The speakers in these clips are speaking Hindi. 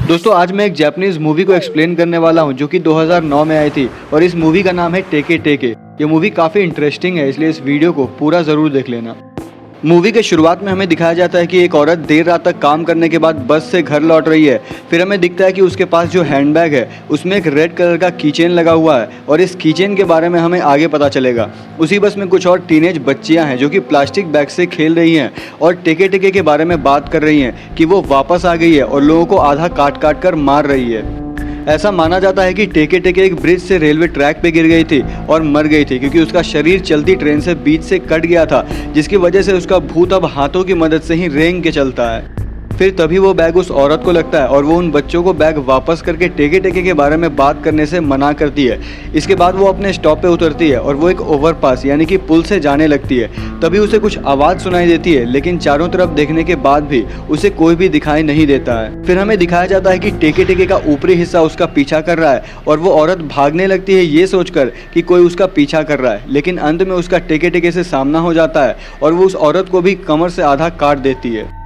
दोस्तों आज मैं एक जापानीज मूवी को एक्सप्लेन करने वाला हूं जो कि 2009 में आई थी और इस मूवी का नाम है टेके टेके। ये मूवी काफ़ी इंटरेस्टिंग है, इसलिए इस वीडियो को पूरा ज़रूर देख लेना। मूवी के शुरुआत में हमें दिखाया जाता है कि एक औरत देर रात तक काम करने के बाद बस से घर लौट रही है। फिर हमें दिखता है कि उसके पास जो हैंडबैग है उसमें एक रेड कलर का कीचेन लगा हुआ है और इस कीचेन के बारे में हमें आगे पता चलेगा। उसी बस में कुछ और टीनेज बच्चियां हैं जो कि प्लास्टिक बैग से खेल रही हैं और टेके टेके के बारे में बात कर रही हैं कि वो वापस आ गई है और लोगों को आधा काट काट कर मार रही है। ऐसा माना जाता है कि टेके टेके एक ब्रिज से रेलवे ट्रैक पे गिर गई थी और मर गई थी क्योंकि उसका शरीर चलती ट्रेन से बीच से कट गया था, जिसकी वजह से उसका भूत अब हाथों की मदद से ही रेंग के चलता है। फिर तभी वो बैग उस औरत को लगता है और वो उन बच्चों को बैग वापस करके टेके टेके के बारे में बात करने से मना करती है। इसके बाद वो अपने स्टॉप पे उतरती है और वो एक ओवरपास यानी कि पुल से जाने लगती है। तभी उसे कुछ आवाज़ सुनाई देती है, लेकिन चारों तरफ देखने के बाद भी उसे कोई भी दिखाई नहीं देता है। फिर हमें दिखाया जाता है कि टेके टेके का ऊपरी हिस्सा उसका पीछा कर रहा है और वो औरत भागने लगती है ये सोचकर कि कोई उसका पीछा कर रहा है, लेकिन अंत में उसका टेके टेके से सामना हो जाता है और वो उस औरत को भी कमर से आधा काट देती है।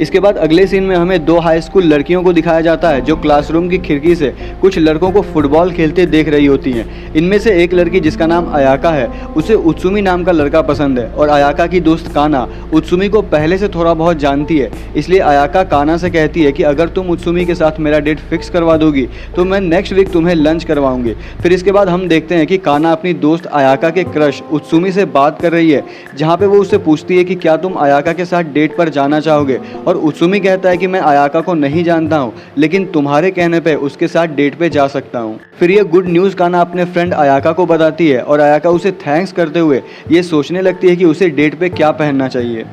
इसके बाद अगले सीन में हमें दो हाई स्कूल लड़कियों को दिखाया जाता है जो क्लासरूम की खिड़की से कुछ लड़कों को फुटबॉल खेलते देख रही होती हैं। इनमें से एक लड़की जिसका नाम अयाका है, उसे उत्सुमी नाम का लड़का पसंद है और अयाका की दोस्त काना उत्सुमी को पहले से थोड़ा बहुत जानती है। इसलिए अयाका काना से कहती है कि अगर तुम उत्सुमी के साथ मेरा डेट फिक्स करवा दोगी तो मैं नेक्स्ट वीक तुम्हें लंच करवाऊंगी। फिर इसके बाद हम देखते हैं कि काना अपनी दोस्त अयाका के क्रश उत्सुमी से बात कर रही है, जहाँ पे वो उससे पूछती है कि क्या तुम अयाका के साथ डेट पर जाना चाहोगे, और उत्सुमी कहता है कि मैं अयाका को नहीं जानता हूँ लेकिन तुम्हारे कहने पे उसके साथ डेट पे जा सकता हूँ। फिर ये गुड न्यूज़ काना अपने फ्रेंड अयाका को बताती है और अयाका उसे थैंक्स करते हुए ये सोचने लगती है कि उसे डेट पे क्या पहनना चाहिए।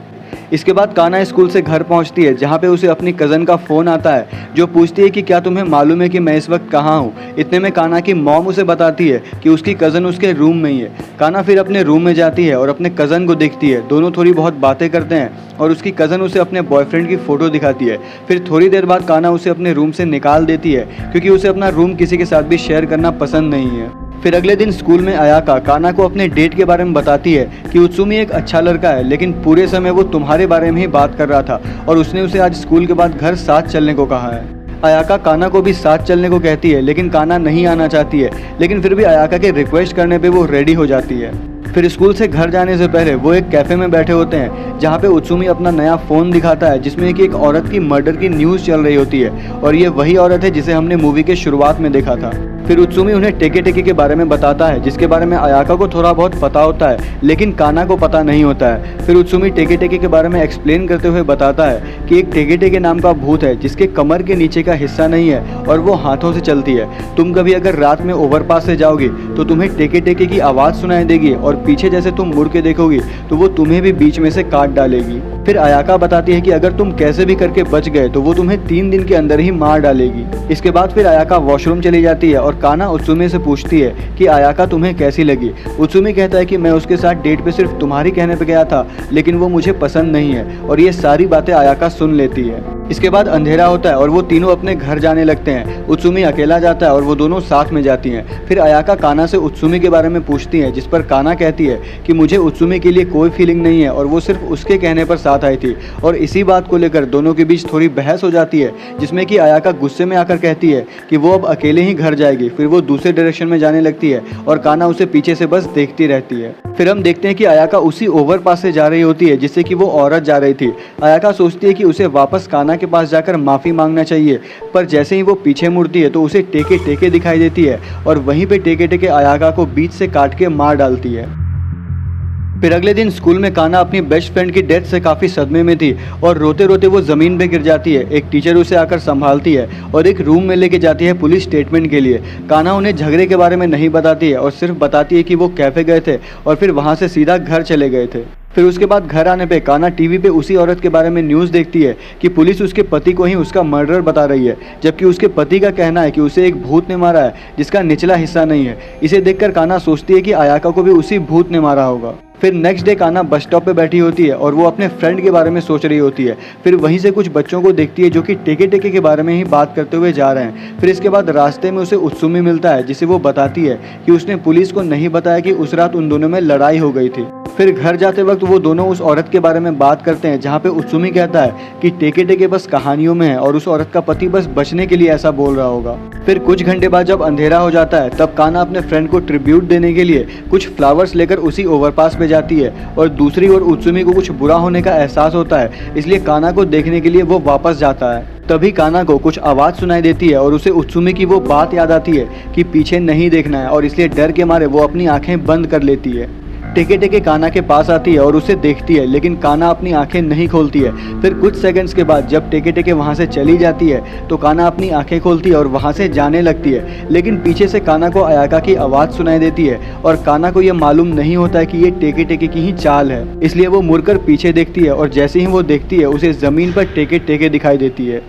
इसके बाद काना स्कूल से घर पहुंचती है जहां पे उसे अपनी कज़न का फ़ोन आता है जो पूछती है कि क्या तुम्हें मालूम है कि मैं इस वक्त कहां हूं। इतने में काना की मॉम उसे बताती है कि उसकी कज़न उसके रूम में ही है। काना फिर अपने रूम में जाती है और अपने कज़न को देखती है। दोनों थोड़ी बहुत बातें करते हैं और उसकी कज़न उसे अपने बॉयफ्रेंड की फ़ोटो दिखाती है। फिर थोड़ी देर बाद काना उसे अपने रूम से निकाल देती है क्योंकि उसे अपना रूम किसी के साथ भी शेयर करना पसंद नहीं है। फिर अगले दिन स्कूल में अयाका काना को अपने डेट के बारे में बताती है कि उत्सुमी एक अच्छा लड़का है लेकिन पूरे समय वो तुम्हारे बारे में ही बात कर रहा था और उसने उसे आज स्कूल के बाद घर साथ चलने को कहा है। अयाका काना को भी साथ चलने को कहती है लेकिन काना नहीं आना चाहती है, लेकिन फिर भी अयाका के रिक्वेस्ट करने पे वो रेडी हो जाती है। फिर स्कूल से घर जाने से पहले वो एक कैफ़े में बैठे होते हैं जहाँ पे उत्सुमी अपना नया फ़ोन दिखाता है जिसमें कि एक औरत की मर्डर की न्यूज़ चल रही होती है और ये वही औरत है जिसे हमने मूवी के शुरुआत में देखा था। फिर उत्सुमी उन्हें टेके टेके के बारे में बताता है जिसके बारे में अयाका को थोड़ा बहुत पता होता है लेकिन काना को पता नहीं होता है। फिर उत्सुमी टेके टेके के बारे में एक्सप्लेन करते हुए बताता है कि एक टेके टेके नाम का भूत है जिसके कमर के नीचे का हिस्सा नहीं है और वो हाथों से चलती है। तुम कभी अगर रात में ओवरपास से जाओगी तो तुम्हें टेके टेके की आवाज़ सुनाई देगी और पीछे जैसे तुम मुड़ के देखोगी तो वो तुम्हें भी बीच में से काट डालेगी। फिर अयाका बताती है कि अगर तुम कैसे भी करके बच गए तो वो तुम्हें 3 दिन के अंदर ही मार डालेगी। इसके बाद फिर अयाका वॉशरूम चली जाती है और काना उत्सुमी से पूछती है कि अयाका तुम्हें कैसी लगी। उत्सुमी कहता है कि मैं उसके साथ डेट पे सिर्फ तुम्हारी कहने पे गया था लेकिन वो मुझे पसंद नहीं है, और ये सारी बातें अयाका सुन लेती है। इसके बाद अंधेरा होता है और वो तीनों अपने घर जाने लगते हैं। उत्सुमी अकेला जाता है और वो दोनों साथ में जाती हैं। फिर अयाका काना से उत्सुमी के बारे में पूछती है जिस पर काना कहती है कि मुझे उत्सुमी के लिए कोई फीलिंग नहीं है और वो सिर्फ उसके कहने पर साथ आई थी, और इसी बात को लेकर दोनों के बीच थोड़ी बहस हो जाती है जिसमें कि अयाका गुस्से में आकर कहती है कि वो अब अकेले ही घर जाएगी। फिर वो दूसरे डायरेक्शन में जाने लगती है और काना उसे पीछे से बस देखती रहती है। फिर हम देखते हैं कि अयाका उसी ओवरपास से जा रही होती है जिससे कि वो औरत जा रही थी। अयाका सोचती है कि उसे वापस काना के पास जाकर माफ़ी मांगना चाहिए, पर जैसे ही वो पीछे मुड़ती है तो उसे टेके टेके दिखाई देती है और वहीं पे टेके टेके अयाका को बीच से काट के मार डालती है। फिर अगले दिन स्कूल में काना अपनी बेस्ट फ्रेंड की डेथ से काफ़ी सदमे में थी और रोते रोते वो ज़मीन पे गिर जाती है। एक टीचर उसे आकर संभालती है और एक रूम में लेके जाती है पुलिस स्टेटमेंट के लिए। काना उन्हें झगड़े के बारे में नहीं बताती है और सिर्फ बताती है कि वो कैफ़े गए थे और फिर वहाँ से सीधा घर चले गए थे। फिर उसके बाद घर आने पे काना टीवी पे उसी औरत के बारे में न्यूज़ देखती है कि पुलिस उसके पति को ही उसका मर्डर बता रही है, जबकि उसके पति का कहना है कि उसे एक भूत ने मारा है जिसका निचला हिस्सा नहीं है। इसे देखकर काना सोचती है कि अयाका को भी उसी भूत ने मारा होगा। फिर नेक्स्ट डे काना बस स्टॉप पे बैठी होती है और वो अपने फ्रेंड के बारे में सोच रही होती है। फिर वहीं से कुछ बच्चों को देखती है जो कि टेके टेके के बारे में ही बात करते हुए जा रहे हैं। फिर इसके बाद रास्ते में उसे उत्सुमी मिलता है, जिसे वो बताती है कि उसने पुलिस को नहीं बताया कि उस रात उन दोनों में लड़ाई हो गई थी। फिर घर जाते वक्त वो दोनों उस औरत के बारे में बात करते हैं, जहाँ पे उत्सुमी कहता है कि टेके टेके बस कहानियों में है और उस औरत का पति बस बचने के लिए ऐसा बोल रहा होगा। फिर कुछ घंटे बाद जब अंधेरा हो जाता है, तब काना अपने फ्रेंड को ट्रिब्यूट देने के लिए कुछ फ्लावर्स लेकर उसी ओवरपास पे जाती है और दूसरी ओर उत्सुमी को कुछ बुरा होने का एहसास होता है, इसलिए काना को देखने के लिए वो वापस जाता है। तभी काना को कुछ आवाज़ सुनाई देती है और उसे उत्सुमी की वो बात याद आती है कि पीछे नहीं देखना है, और इसलिए डर के मारे वो अपनी आंखें बंद कर लेती है। टेके टेके काना के पास आती है और उसे देखती है, लेकिन काना अपनी आंखें नहीं खोलती है। फिर कुछ सेकंड्स के बाद जब टेके टेके वहाँ से चली जाती है तो काना अपनी आंखें खोलती है और वहाँ से जाने लगती है, लेकिन पीछे से काना को अयाका की आवाज़ सुनाई देती है और काना को यह मालूम नहीं होता है कि ये टेके टेके की ही चाल है, इसलिए वो मुड़कर पीछे देखती है और जैसे ही वो देखती है उसे ज़मीन पर टेके टेके दिखाई देती है।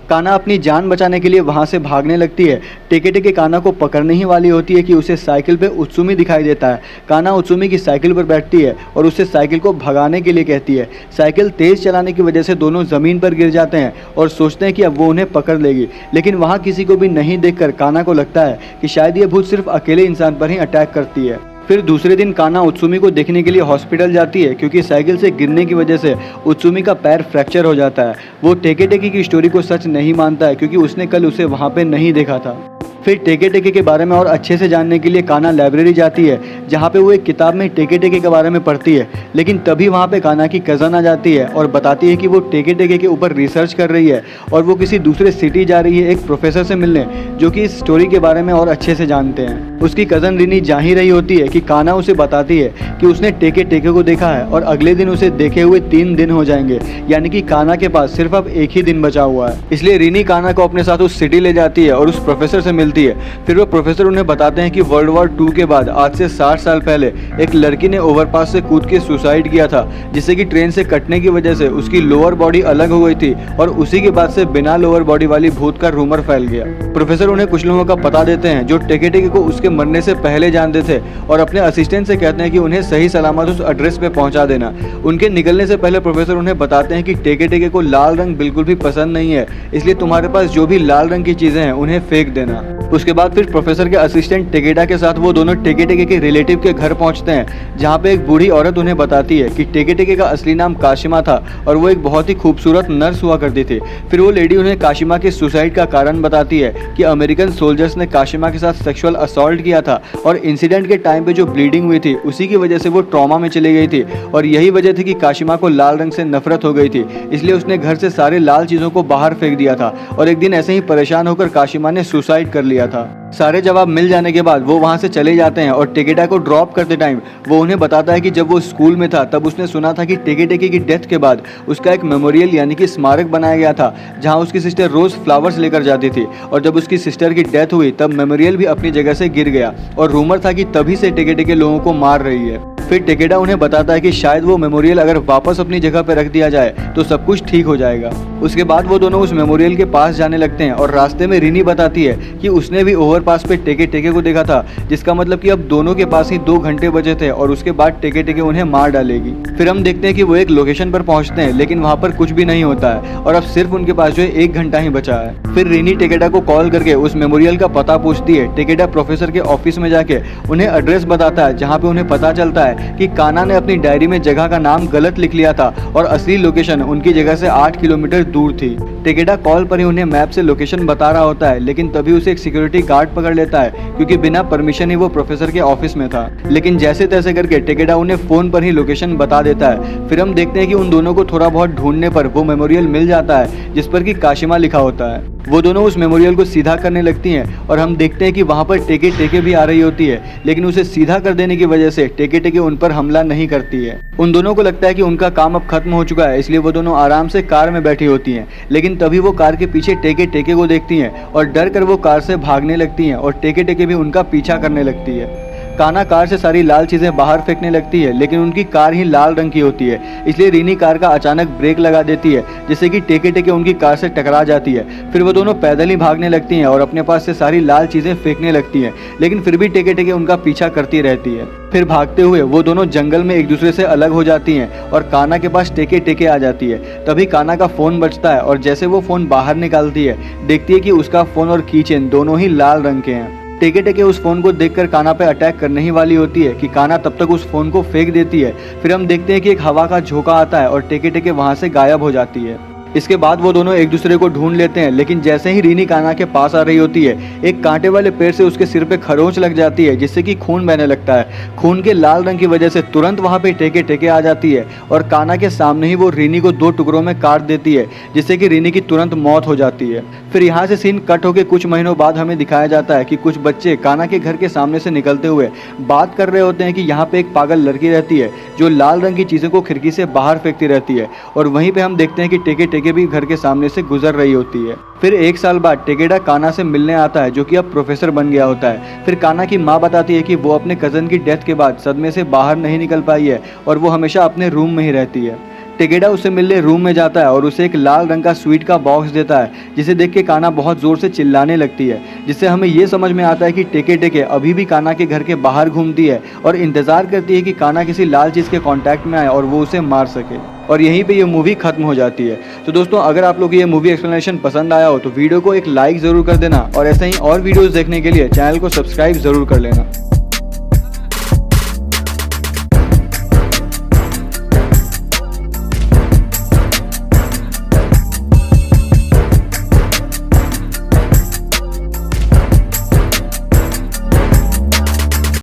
काना अपनी जान बचाने के लिए वहाँ से भागने लगती है। टेके टेके काना को पकड़ने ही वाली होती है कि उसे साइकिल पे उत्सुमी दिखाई देता है। काना उत्सुमी की साइकिल पर बैठती है और उससे साइकिल को भगाने के लिए कहती है। साइकिल तेज़ चलाने की वजह से दोनों ज़मीन पर गिर जाते हैं और सोचते हैं कि अब वो उन्हें पकड़ लेगी, लेकिन वहाँ किसी को भी नहीं देखकर काना को लगता है कि शायद ये भूत सिर्फ अकेले इंसान पर ही अटैक करती है। फिर दूसरे दिन काना उत्सुमी को देखने के लिए हॉस्पिटल जाती है, क्योंकि साइकिल से गिरने की वजह से उत्सुमी का पैर फ्रैक्चर हो जाता है। वो टेके टेके की स्टोरी को सच नहीं मानता है, क्योंकि उसने कल उसे वहाँ पे नहीं देखा था। फिर टेके टेके के बारे में और अच्छे से जानने के लिए काना लाइब्रेरी जाती है, जहाँ पे वो एक किताब में टेके टेके के बारे में पढ़ती है, लेकिन तभी वहाँ पे काना की कज़न आ जाती है और बताती है कि वो टेके टेके के ऊपर रिसर्च कर रही है और वो किसी दूसरे सिटी जा रही है एक प्रोफेसर से मिलने, जो कि इस स्टोरी के बारे में और अच्छे से जानते हैं। उसकी कज़न रिनी जा ही रही होती है कि काना उसे बताती है कि उसने टेके टेके को देखा है और अगले दिन उसे देखे हुए 3 दिन हो जाएंगे, यानी कि काना के पास सिर्फ अब एक ही दिन बचा हुआ है। इसलिए रिनी काना को अपने साथ उस सिटी ले जाती है और उस प्रोफेसर से मिलती है। फिर वो प्रोफेसर उन्हें बताते हैं कि वर्ल्ड वॉर 2 के बाद आज से 60 साल पहले एक लड़की ने ओवरपास से कूद के सुसाइड किया था, जिससे कि ट्रेन से कटने की वजह से उसकी लोअर बॉडी अलग हो गई थी और उसी के बाद से बिना लोअर बॉडी वाली भूत का रूमर फैल गया। प्रोफेसर उन्हें कुछ लोगों का पता देते हैं जो टेके टेके को उसके मरने से पहले जानते थे और अपने असिस्टेंट से कहते हैं कि उन्हें सही सलामत उस एड्रेस पे पहुंचा देना। उनके निकलने से पहले प्रोफेसर उन्हें बताते हैं कि टेके टेके को लाल रंग बिल्कुल भी पसंद नहीं है, इसलिए तुम्हारे पास जो भी लाल रंग की चीजें हैं उन्हें फेंक देना। उसके बाद फिर प्रोफेसर के असिस्टेंट टेकेडा के साथ वो दोनों टेके टेके के रिलेटिव के घर पहुंचते हैं, जहां पे एक बूढ़ी औरत उन्हें बताती है कि टेके टेके का असली नाम काशिमा था और वो एक बहुत ही खूबसूरत नर्स हुआ करती थी। फिर वो लेडी उन्हें काशिमा के सुसाइड का कारण बताती है कि अमेरिकन सोल्जर्स ने काशिमा के साथ सेक्सुअल असॉल्ट किया था और इंसिडेंट के टाइम पे जो ब्लीडिंग हुई थी उसी की वजह से वो ट्रॉमा में चली गई थी और यही वजह थी कि काशिमा को लाल रंग से नफरत हो गई थी, इसलिए उसने घर से सारे लाल चीज़ों को बाहर फेंक दिया था और एक दिन ऐसे ही परेशान होकर काशिमा ने सुसाइड कर लिया था। सारे जवाब मिल जाने के बाद वो वहाँ से चले जाते हैं और टेकेटा को ड्रॉप करते टाइम वो उन्हें बताता है कि जब वो स्कूल में था तब उसने सुना था कि टेके टेके की डेथ के बाद उसका एक मेमोरियल यानी कि स्मारक बनाया गया था, जहाँ उसकी सिस्टर रोज़ फ्लावर्स लेकर जाती थी और जब उसकी सिस्टर की डेथ हुई तब मेमोरियल भी अपनी जगह से गिर गया और रूमर था कि तभी से टेके टेके लोगों को मार रही है। फिर टेकेडा उन्हें बताता है कि शायद वो मेमोरियल अगर वापस अपनी जगह पर रख दिया जाए तो सब कुछ ठीक हो जाएगा। उसके बाद वो दोनों उस मेमोरियल के पास जाने लगते हैं और रास्ते में रिनी बताती है कि उसने भी ओवरपास पे टेके टेके को देखा था, जिसका मतलब कि अब दोनों के पास ही 2 घंटे बचे थे और उसके बाद टेके टेके उन्हें मार डालेगी। फिर हम देखते हैं कि वो एक लोकेशन पर पहुंचते हैं, लेकिन वहाँ पर कुछ भी नहीं होता है और अब सिर्फ उनके पास जो है 1 घंटा ही बचा है। फिर रिनी टेकेडा को कॉल करके उस मेमोरियल का पता पूछती है। टेकेडा प्रोफेसर के ऑफिस में जाके उन्हें एड्रेस बताता है, जहाँ पे उन्हें पता चलता है कि काना ने अपनी डायरी में जगह का नाम गलत लिख लिया था और असली लोकेशन उनकी जगह से 8 किलोमीटर दूर थी। टेकेडा कॉल पर ही उन्हें मैप से लोकेशन बता रहा होता है, लेकिन तभी उसे एक सिक्योरिटी गार्ड पकड़ लेता है क्योंकि बिना परमिशन ही वो प्रोफेसर के ऑफिस में था। लेकिन जैसे तैसे करके टेकेडा उन्हें फोन पर ही लोकेशन बता देता है। फिर हम देखते हैं कि उन दोनों को थोड़ा बहुत ढूंढने पर वो मेमोरियल मिल जाता है जिस पर कि काशिमा लिखा होता है। वो दोनों उस मेमोरियल को सीधा करने लगती हैं और हम देखते हैं कि वहाँ पर टेके टेके भी आ रही होती है, लेकिन उसे सीधा कर देने की वजह से टेके टेके उन पर हमला नहीं करती है। उन दोनों को लगता है कि उनका काम अब खत्म हो चुका है, इसलिए वो दोनों आराम से कार में बैठी होती हैं। लेकिन तभी वो कार के पीछे टेके टेके को देखती हैं और डर कर वो कार से भागने लगती हैं और टेके टेके भी उनका पीछा करने लगती है। काना कार से सारी लाल चीजें बाहर फेंकने लगती है, लेकिन उनकी कार ही लाल रंग की होती है, इसलिए रीनी कार का अचानक ब्रेक लगा देती है, जिससे कि टेके टेके उनकी कार से टकरा जाती है। फिर वो दोनों पैदल ही भागने लगती हैं और अपने पास से सारी लाल चीजें फेंकने लगती हैं, लेकिन फिर भी टेके टेके उनका पीछा करती रहती है। फिर भागते हुए वो दोनों जंगल में एक दूसरे से अलग हो जाती हैं और काना के पास टेके टेके आ जाती है। तभी काना का फोन बजता है और जैसे वो फोन बाहर निकालती है, देखती है कि उसका फोन और कीचेन दोनों ही लाल रंग के हैं। टेके टेके उस फोन को देखकर काना पे अटैक करने ही वाली होती है कि काना तब तक उस फोन को फेंक देती है। फिर हम देखते हैं कि एक हवा का झोंका आता है और टेके टेके वहां से गायब हो जाती है। इसके बाद वो दोनों एक दूसरे को ढूंढ लेते हैं, लेकिन जैसे ही रीनी काना के पास आ रही होती है, एक कांटे वाले पेड़ से उसके सिर पे खरोंच लग जाती है, जिससे कि खून बहने लगता है। खून के लाल रंग की वजह से तुरंत वहां पे टेके टेके आ जाती है और काना के सामने ही वो रीनी को 2 टुकड़ों में काट देती है, जिससे कि रीनी की तुरंत मौत हो जाती है। फिर यहाँ से सीन कट होकर कुछ महीनों बाद हमें दिखाया जाता है कि कुछ बच्चे काना के घर के सामने से निकलते हुए बात कर रहे होते हैं कि यहाँ पे एक पागल लड़की रहती है जो लाल रंग की चीज़ों को खिड़की से बाहर फेंकती रहती है, और वहीं पे हम देखते हैं कि टेके टेके भी घर के सामने से गुजर रही होती है। फिर 1 साल बाद टेकेडा काना से मिलने आता है, जो कि अब प्रोफेसर बन गया होता है। फिर काना की माँ बताती है कि वो अपने कजन की डेथ के बाद सदमे से बाहर नहीं निकल पाई है और वो हमेशा अपने रूम में ही रहती है। टेकेडा उससे मिलने रूम में जाता है और उसे एक लाल रंग का स्वीट का बॉक्स देता है, जिसे देख के काना बहुत जोर से चिल्लाने लगती है, जिससे हमें ये समझ में आता है कि टेके टेके अभी भी काना के घर के बाहर घूमती है और इंतजार करती है कि काना किसी लाल चीज़ के कांटेक्ट में आए और वो उसे मार सके। और यहीं पे ये मूवी खत्म हो जाती है। तो दोस्तों, अगर आप लोग को ये मूवी एक्सप्लेनेशन पसंद आया हो तो वीडियो को एक लाइक ज़रूर कर देना और ऐसे ही और वीडियोज़ देखने के लिए चैनल को सब्सक्राइब ज़रूर कर लेना।